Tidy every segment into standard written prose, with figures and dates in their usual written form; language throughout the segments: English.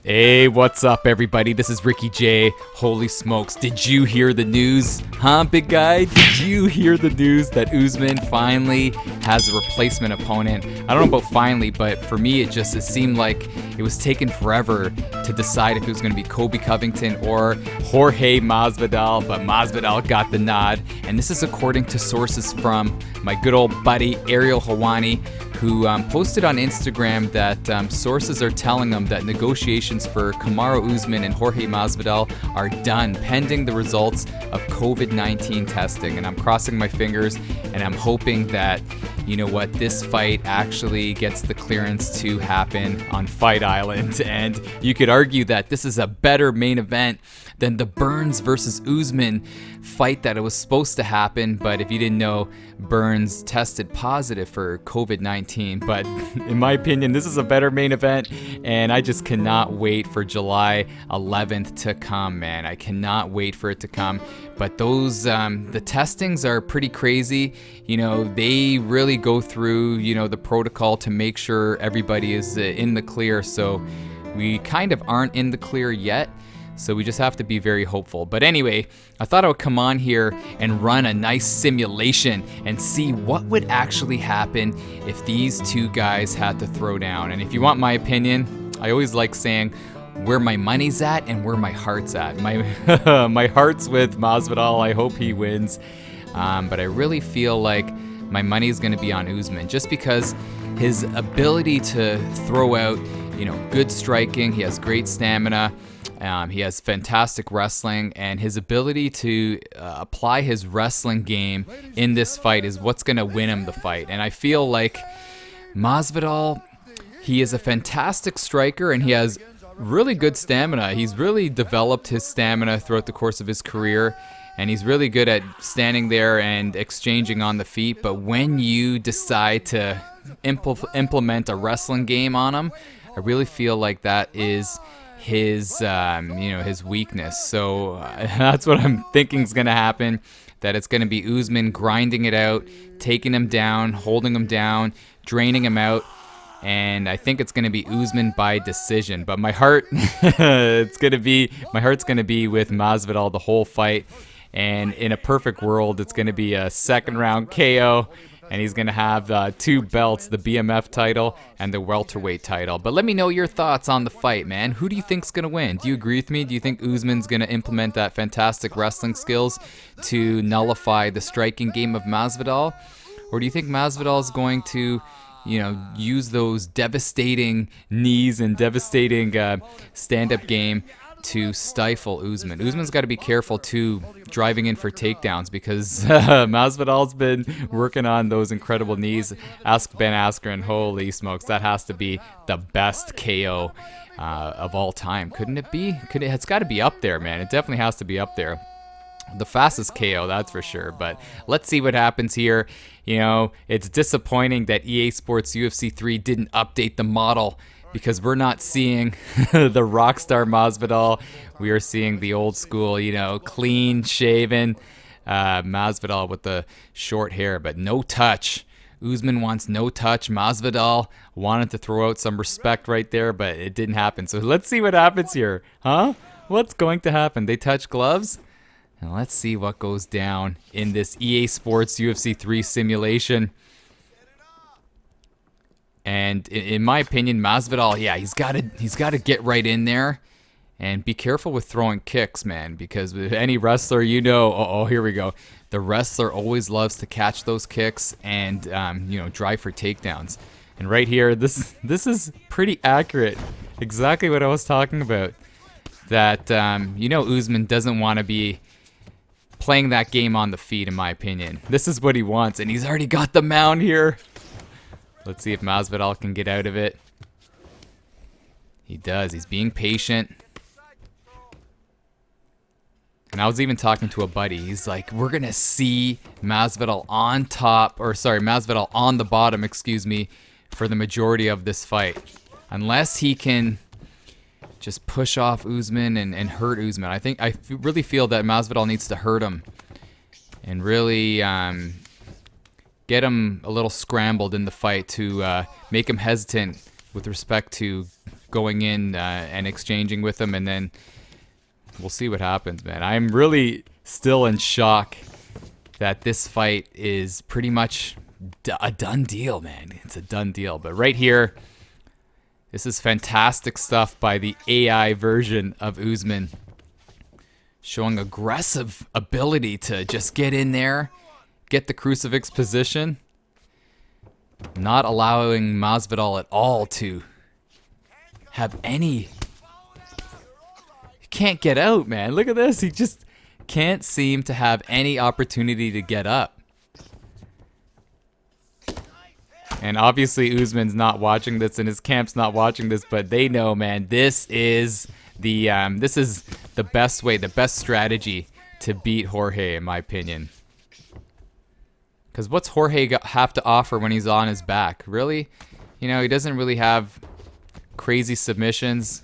Hey, what's up, everybody? This is Ricky J. Holy smokes, did you hear the news? Huh, big guy? Did you hear the news that Usman finally has a replacement opponent? I don't know about finally, but for me, it seemed like it was taking forever to decide if it was going to be Colby Covington or Jorge Masvidal, but Masvidal got the nod. And this is according to sources from my good old buddy, Ariel Helwani, who posted on Instagram that sources are telling them that negotiations for Kamaru Usman and Jorge Masvidal are done pending the results of COVID-19 testing. And I'm crossing my fingers and I'm hoping that, you know what, this fight actually gets the clearance to happen on Fight Island. And you could argue that this is a better main event than the Burns versus Usman fight that it was supposed to happen. But if you didn't know, Burns tested positive for COVID-19. But in my opinion, this is a better main event, and I just cannot wait for July 11th to come, man. I cannot wait for it to come. But those, the testings are pretty crazy. You know, they really go through, you know, the protocol to make sure everybody is in the clear. So we kind of aren't in the clear yet. So we just have to be very hopeful. But anyway, I thought I would come on here and run a nice simulation and see what would actually happen if these two guys had to throw down. And if you want my opinion, I always like saying where my money's at and where my heart's at. My heart's with Masvidal. I hope he wins. But I really feel like my money's going to be on Usman just because his ability to throw out, you know, good striking. He has great stamina. He has fantastic wrestling, and his ability to apply his wrestling game in this fight is what's going to win him the fight. And I feel like Masvidal, he is a fantastic striker, and he has really good stamina. He's really developed his stamina throughout the course of his career, and he's really good at standing there and exchanging on the feet. But when you decide to implement a wrestling game on him, I really feel like that is his his weakness. So that's what I'm thinking is going to happen, that it's going to be Usman grinding it out, taking him down, holding him down, draining him out, and I think it's going to be Usman by decision. But my heart heart's going to be with Masvidal the whole fight, and in a perfect world it's going to be a second round KO. And he's going to have two belts, the BMF title and the welterweight title. But let me know your thoughts on the fight, man. Who do you think's going to win? Do you agree with me? Do you think Usman's going to implement that fantastic wrestling skills to nullify the striking game of Masvidal? Or do you think Masvidal is going to, you know, use those devastating knees and devastating stand-up game to stifle Usman? Usman's got to be careful too, driving in for takedowns, because Masvidal's been working on those incredible knees. Ask Ben Askren, holy smokes, that has to be the best KO of all time. Couldn't it be? It's got to be up there, man. It definitely has to be up there. The fastest KO, that's for sure. But let's see what happens here. You know, it's disappointing that EA SPORTS UFC 3 didn't update the model, because we're not seeing the rockstar Masvidal. We are seeing the old school, you know, clean shaven Masvidal with the short hair, but no touch. Usman wants no touch. Masvidal wanted to throw out some respect right there, but it didn't happen. So let's see what happens here. Huh? What's going to happen? They touch gloves? And let's see what goes down in this EA Sports UFC 3 simulation. And in my opinion, Masvidal, yeah, he's got to get right in there and be careful with throwing kicks, man, because with any wrestler, you know, here we go. The wrestler always loves to catch those kicks and drive for takedowns. And right here, this is pretty accurate. Exactly what I was talking about. That Usman doesn't want to be playing that game on the feet, in my opinion. This is what he wants, and he's already got the mount here. Let's see if Masvidal can get out of it. He does. He's being patient. And I was even talking to a buddy. He's like, we're going to see Masvidal on top, Masvidal on the bottom, for the majority of this fight. Unless he can just push off Usman and hurt Usman. I really feel that Masvidal needs to hurt him and really get him a little scrambled in the fight to make him hesitant with respect to going in and exchanging with him, and then we'll see what happens, man. I'm really still in shock that this fight is pretty much a done deal, man. It's a done deal. But right here, this is fantastic stuff by the AI version of Usman, showing aggressive ability to just get in there, get the crucifix position, not allowing Masvidal at all to have any... He can't get out, man. Look at this. He just can't seem to have any opportunity to get up. And obviously Usman's not watching this, and his camp's not watching this, but they know, man, this is the best way, the best strategy to beat Jorge, in my opinion. Because what's Jorge have to offer when he's on his back? Really? You know, he doesn't really have crazy submissions.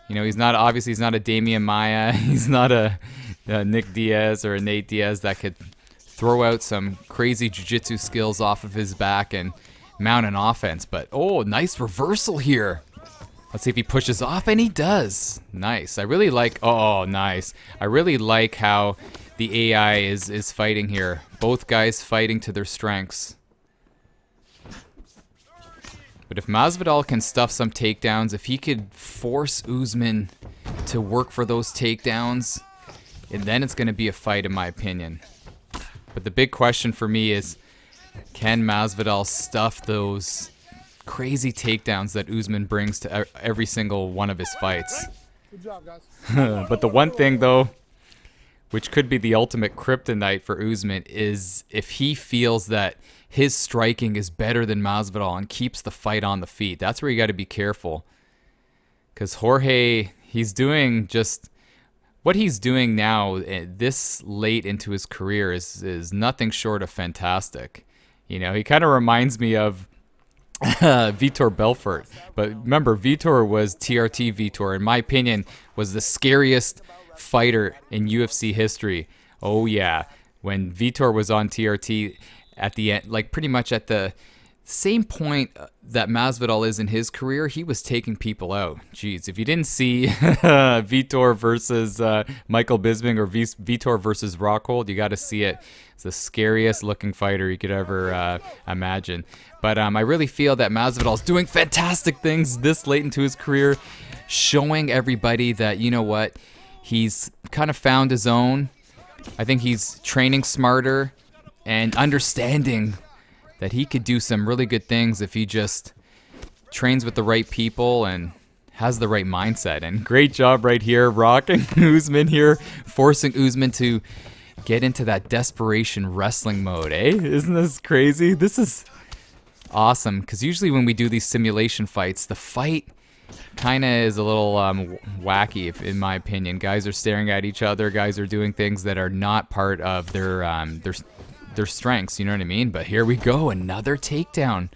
You know, he's not a Damian Maia. He's not a Nick Diaz or a Nate Diaz that could throw out some crazy jiu-jitsu skills off of his back and mount an offense. But, oh, nice reversal here. Let's see if he pushes off, and he does. Nice. I really like... Oh, nice. I really like how the AI is fighting here. Both guys fighting to their strengths. But if Masvidal can stuff some takedowns, if he could force Usman to work for those takedowns, and then it's going to be a fight, in my opinion. But the big question for me is, can Masvidal stuff those crazy takedowns that Usman brings to every single one of his fights? Good job, guys. But the one thing, though, which could be the ultimate kryptonite for Usman, is if he feels that his striking is better than Masvidal and keeps the fight on the feet. That's where you got to be careful. Because Jorge, he's doing just... What he's doing now, this late into his career, is nothing short of fantastic. You know, he kind of reminds me of Vitor Belfort. But remember, Vitor was TRT Vitor. In my opinion, was the scariest fighter in UFC history. Oh, yeah. When Vitor was on TRT at the end, like pretty much at the same point that Masvidal is in his career, he was taking people out. Jeez, if you didn't see Vitor versus Michael Bisping or Vitor versus Rockhold, you got to see it. It's the scariest looking fighter you could ever imagine. But I really feel that Masvidal's doing fantastic things this late into his career, showing everybody that, you know what, he's kind of found his own. I think he's training smarter and understanding that he could do some really good things if he just trains with the right people and has the right mindset. And great job right here, rocking Usman here, forcing Usman to get into that desperation wrestling mode, eh? Isn't this crazy? This is awesome, because usually when we do these simulation fights, the fight kind of is a little wacky, in my opinion. Guys are staring at each other. Guys are doing things that are not part of their strengths, you know what I mean? But here we go, another takedown.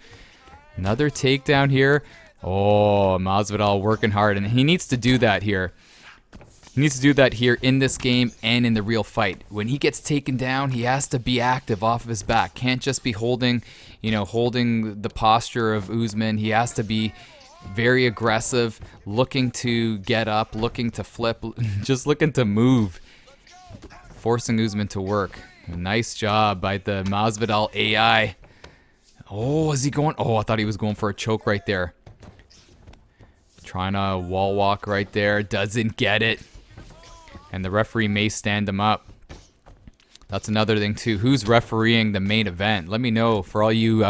Another takedown here. Oh, Masvidal working hard, and he needs to do that here. He needs to do that here in this game and in the real fight. When he gets taken down, he has to be active off of his back. Can't just be holding the posture of Usman. He has to be very aggressive, looking to get up, looking to flip, just looking to move, forcing Usman to work. Nice job by the Masvidal AI. Oh, is he going? Oh, I thought he was going for a choke right there. Trying to wall walk right there. Doesn't get it. And the referee may stand him up. That's another thing, too. Who's refereeing the main event? Let me know, for all you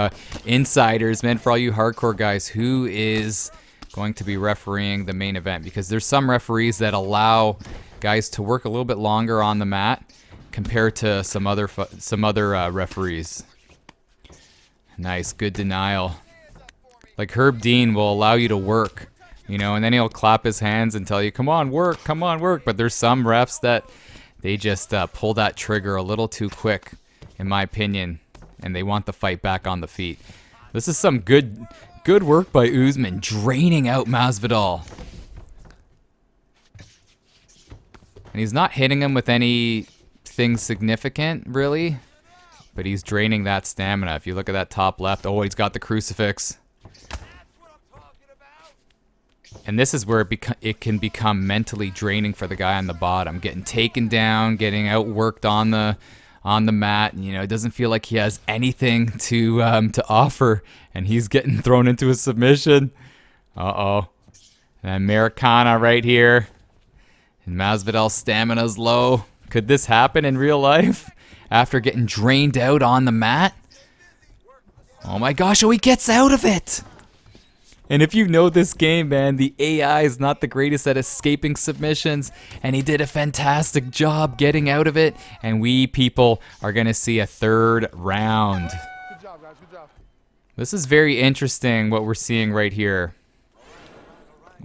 insiders, man, for all you hardcore guys, who is going to be refereeing the main event? Because there's some referees that allow guys to work a little bit longer on the mat compared to some other referees. Nice, good denial. Like Herb Dean will allow you to work, you know, and then he'll clap his hands and tell you, come on, work, come on, work. But there's some refs that they just pull that trigger a little too quick, in my opinion, and they want the fight back on the feet. This is some good work by Usman, draining out Masvidal. And he's not hitting him with anything significant, really, but he's draining that stamina. If you look at that top left, oh, he's got the crucifix. And this is where it can become mentally draining for the guy on the bottom, getting taken down, getting outworked on the mat. You know, it doesn't feel like he has anything to offer, and he's getting thrown into a submission. Uh-oh. And Americana right here. And Masvidal's stamina's low. Could this happen in real life after getting drained out on the mat? Oh my gosh, oh, he gets out of it! And if you know this game, man, the AI is not the greatest at escaping submissions, and he did a fantastic job getting out of it, and we people are going to see a third round. Good job, guys. Good job. This is very interesting what we're seeing right here.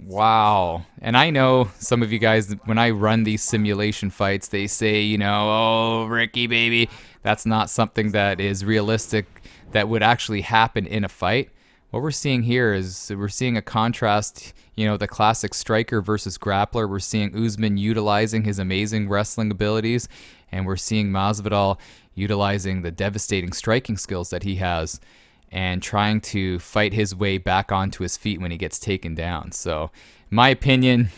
Wow. And I know some of you guys, when I run these simulation fights, they say, you know, oh, Ricky, baby, that's not something that is realistic that would actually happen in a fight. What we're seeing here is we're seeing a contrast, you know, the classic striker versus grappler. We're seeing Usman utilizing his amazing wrestling abilities, and we're seeing Masvidal utilizing the devastating striking skills that he has and trying to fight his way back onto his feet when he gets taken down. So, in my opinion,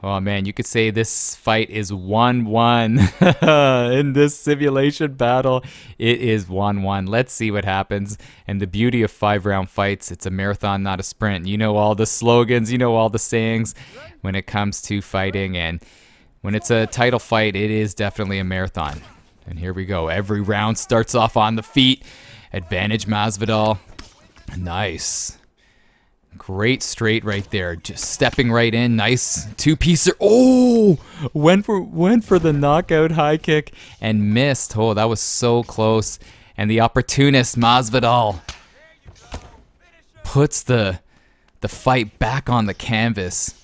oh man, you could say this fight is 1-1 in this simulation battle. It is 1-1. Let's see what happens. And the beauty of 5-round fights, it's a marathon, not a sprint. You know all the slogans, you know all the sayings when it comes to fighting. And when it's a title fight, it is definitely a marathon. And here we go. Every round starts off on the feet. Advantage Masvidal. Nice. Great straight right there. Just stepping right in. Nice two-piecer. Oh! Went for the knockout high kick and missed. Oh, that was so close. And the opportunist, Masvidal, puts the fight back on the canvas.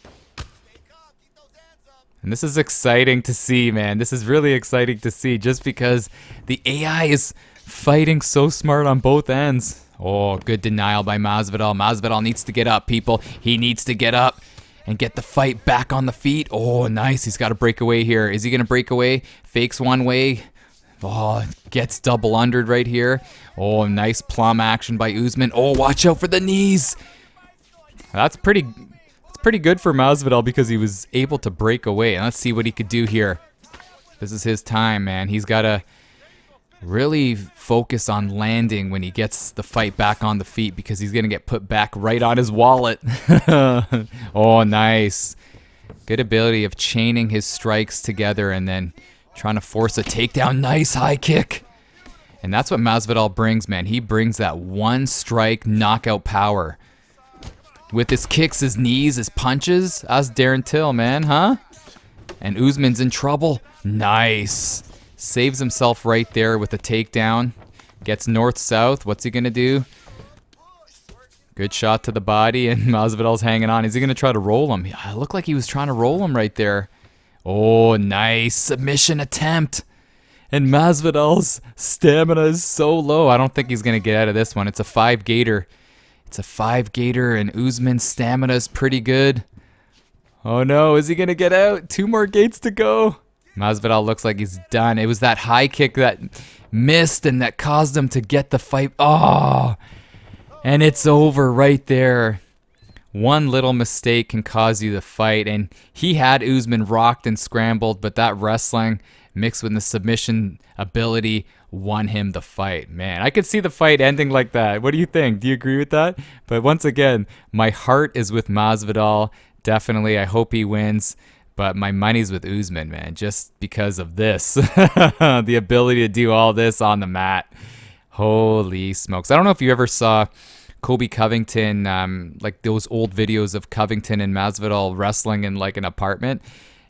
And this is exciting to see, man. This is really exciting to see just because the AI is fighting so smart on both ends. Oh, good denial by Masvidal. Masvidal needs to get up, people. He needs to get up and get the fight back on the feet. Oh, nice. He's got to break away here. Is he going to break away? Fakes one way. Oh, gets double undered right here. Oh, nice plum action by Usman. Oh, watch out for the knees. That's pretty good for Masvidal because he was able to break away. And let's see what he could do here. This is his time, man. He's got to really focus on landing when he gets the fight back on the feet because he's going to get put back right on his wallet. Oh, nice. Good ability of chaining his strikes together and then trying to force a takedown. Nice high kick. And that's what Masvidal brings, man. He brings that one strike knockout power. With his kicks, his knees, his punches. That's Darren Till, man, huh? And Usman's in trouble. Nice. Saves himself right there with a takedown. Gets north-south. What's he going to do? Good shot to the body, and Masvidal's hanging on. Is he going to try to roll him? Yeah, it looked like he was trying to roll him right there. Oh, nice submission attempt. And Masvidal's stamina is so low. I don't think he's going to get out of this one. It's a 5-gator. It's a 5-gator, and Usman's stamina is pretty good. Oh, no. Is he going to get out? 2 more gates to go. Masvidal looks like he's done. It was that high kick that missed and that caused him to get the fight. Oh, and it's over right there. One little mistake can cause you the fight. And he had Usman rocked and scrambled, but that wrestling mixed with the submission ability won him the fight. Man, I could see the fight ending like that. What do you think? Do you agree with that? But once again, my heart is with Masvidal. Definitely, I hope he wins. But my money's with Usman, man, just because of this. The ability to do all this on the mat. Holy smokes. I don't know if you ever saw Kobe Covington, like those old videos of Covington and Masvidal wrestling in like an apartment.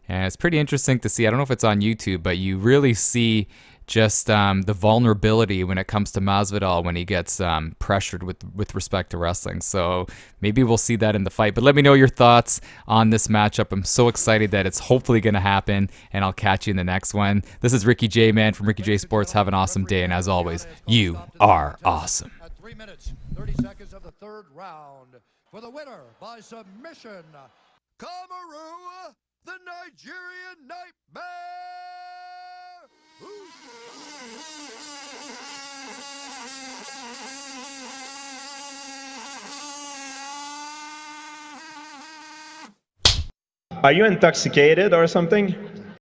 And it's pretty interesting to see. I don't know if it's on YouTube, but you really see just the vulnerability when it comes to Masvidal when he gets pressured with respect to wrestling. So maybe we'll see that in the fight. But let me know your thoughts on this matchup. I'm so excited that it's hopefully going to happen, and I'll catch you in the next one. This is Ricky J, man, from Ricky J Sports. Have an awesome day, and as always, you are awesome. At 3 minutes, 30 seconds of the third round. For the winner by submission, Kamaru, the Nigerian Nightmare. Are you intoxicated or something?